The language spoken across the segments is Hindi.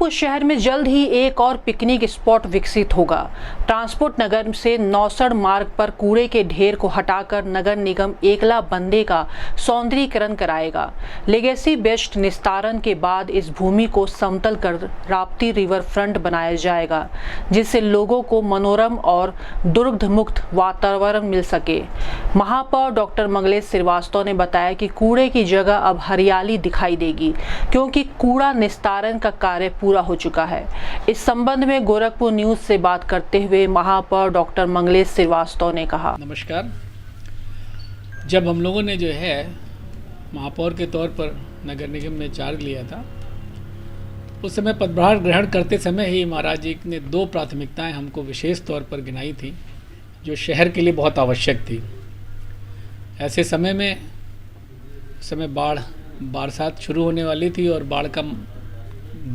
जौनपुर शहर में जल्द ही एक और पिकनिक स्पॉट विकसित होगा। ट्रांसपोर्ट नगर से नौसड़ मार्ग पर कूड़े के ढेर को हटाकर नगर निगम एकला बंदे का सौंदर्यीकरण कराएगा। लेगेसी वेस्ट निस्तारण के बाद इस भूमि को समतल कर राप्ती रिवर फ्रंट बनाया जाएगा, जिससे लोगों को मनोरम और दुर्गंध मुक्त वातावरण मिल सके। महापौर डॉक्टर मंगलेश श्रीवास्तव ने बताया कि कूड़े की जगह अब हरियाली दिखाई देगी, क्योंकि कूड़ा निस्तारण का कार्य पूरा हो चुका है। इस संबंध में गोरखपुर न्यूज से बात करते हुए महापौर डॉक्टर मंगलेश श्रीवास्तव ने कहा। नमस्कार। जब हम लोगों ने जो है महापौर के तौर पर नगर निगम में चार्ज लिया था, उस समय पदभार ग्रहण करते समय ही महाराज जी ने दो प्राथमिकताएं हमको विशेष तौर पर गिनाई थी, जो शहर के लिए बहुत आवश्यक थी। ऐसे समय में बरसात शुरू होने वाली थी और बाढ़ का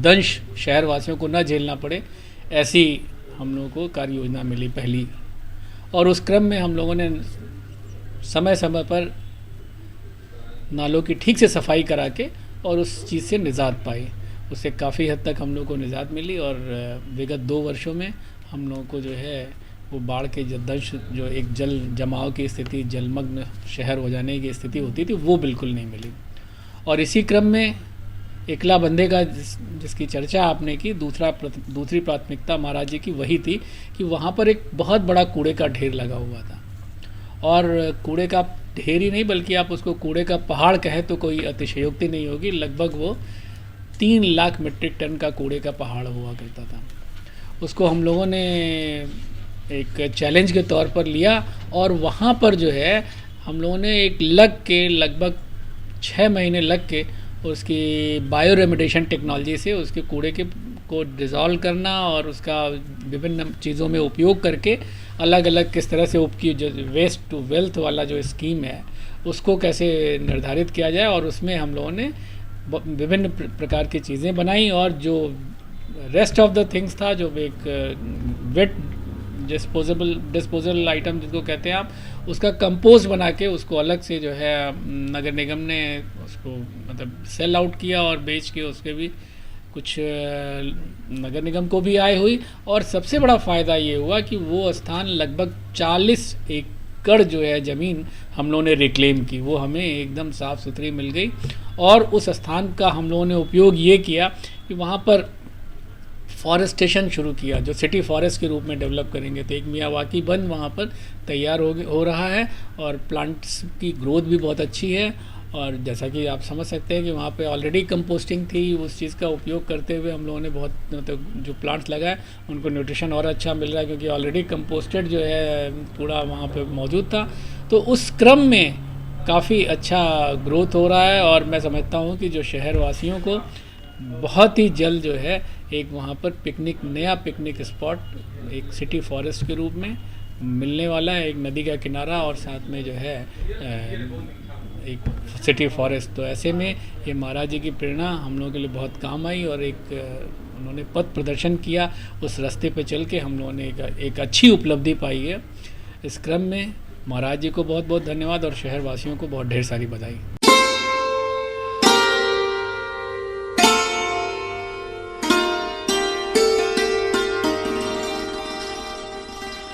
दंश शहर वासियों को न झेलना पड़े, ऐसी हम लोगों को कार्य योजना मिली पहली। और उस क्रम में हम लोगों ने समय समय पर नालों की ठीक से सफाई करा के और उस चीज़ से निजात पाई। उससे काफ़ी हद तक हम लोगों को निजात मिली और विगत 2 वर्षों में हम लोगों को जो है वो बाढ़ के दंश, जो एक जल जमाव की स्थिति, जलमग्न शहर हो जाने की स्थिति होती थी, वो बिल्कुल नहीं मिली। और इसी क्रम में एकला बंदे का जिसकी चर्चा आपने की, दूसरी प्राथमिकता महाराज जी की वही थी कि वहाँ पर एक बहुत बड़ा कूड़े का ढेर लगा हुआ था। और कूड़े का ढेर ही नहीं, बल्कि आप उसको कूड़े का पहाड़ कहें तो कोई अतिशयोक्ति नहीं होगी। लगभग वो 3 लाख मीट्रिक टन का कूड़े का पहाड़ हुआ करता था। उसको हम लोगों ने एक चैलेंज के तौर पर लिया और वहाँ पर जो है हम लोगों ने लगभग 6 महीने लग के उसकी बायो रेमिडिएशन टेक्नोलॉजी से उसके कूड़े को डिज़ोल्व करना और उसका विभिन्न चीज़ों में उपयोग करके अलग अलग किस तरह से जो वेस्ट टू वेल्थ वाला जो स्कीम है उसको कैसे निर्धारित किया जाए। और उसमें हम लोगों ने विभिन्न प्रकार की चीज़ें बनाई और जो रेस्ट ऑफ द थिंग्स था, जो एक वेट डिस्पोजल आइटम जिसको कहते हैं आप, उसका कंपोस्ट बना के उसको अलग से जो है नगर निगम ने उसको मतलब सेल आउट किया और बेच के उसके भी कुछ नगर निगम को भी आय हुई। और सबसे बड़ा फ़ायदा ये हुआ कि वो स्थान लगभग 40 एकड़ जो है ज़मीन हम लोगों ने रिक्लेम की, वो हमें एकदम साफ़ सुथरी मिल गई। और उस स्थान का हम लोगों ने उपयोग ये किया कि वहाँ पर फॉरेस्टेशन शुरू किया, जो सिटी फॉरेस्ट के रूप में डेवलप करेंगे। तो एक मियावाकी वन वहाँ पर तैयार हो रहा है और प्लांट्स की ग्रोथ भी बहुत अच्छी है। और जैसा कि आप समझ सकते हैं कि वहाँ पे ऑलरेडी कंपोस्टिंग थी, उस चीज़ का उपयोग करते हुए हम लोगों ने बहुत मतलब जो प्लांट्स लगाए उनको न्यूट्रिशन और अच्छा मिल रहा है, क्योंकि ऑलरेडी कंपोस्टेड जो है कूड़ा वहाँ पे मौजूद था। तो उस क्रम में काफ़ी अच्छा ग्रोथ हो रहा है और मैं समझता हूँ कि जो शहर वासियों को बहुत ही जल्द जो है एक वहाँ पर नया पिकनिक स्पॉट एक सिटी फॉरेस्ट के रूप में मिलने वाला है। एक नदी का किनारा और साथ में जो है एक सिटी फॉरेस्ट। तो ऐसे में ये महाराज जी की प्रेरणा हम लोगों के लिए बहुत काम आई और एक उन्होंने पथ प्रदर्शन किया, उस रास्ते पे चल के हम लोगों ने एक अच्छी उपलब्धि पाई है। इस क्रम में महाराज जी को बहुत बहुत धन्यवाद और शहर वासियों को बहुत ढेर सारी बधाई।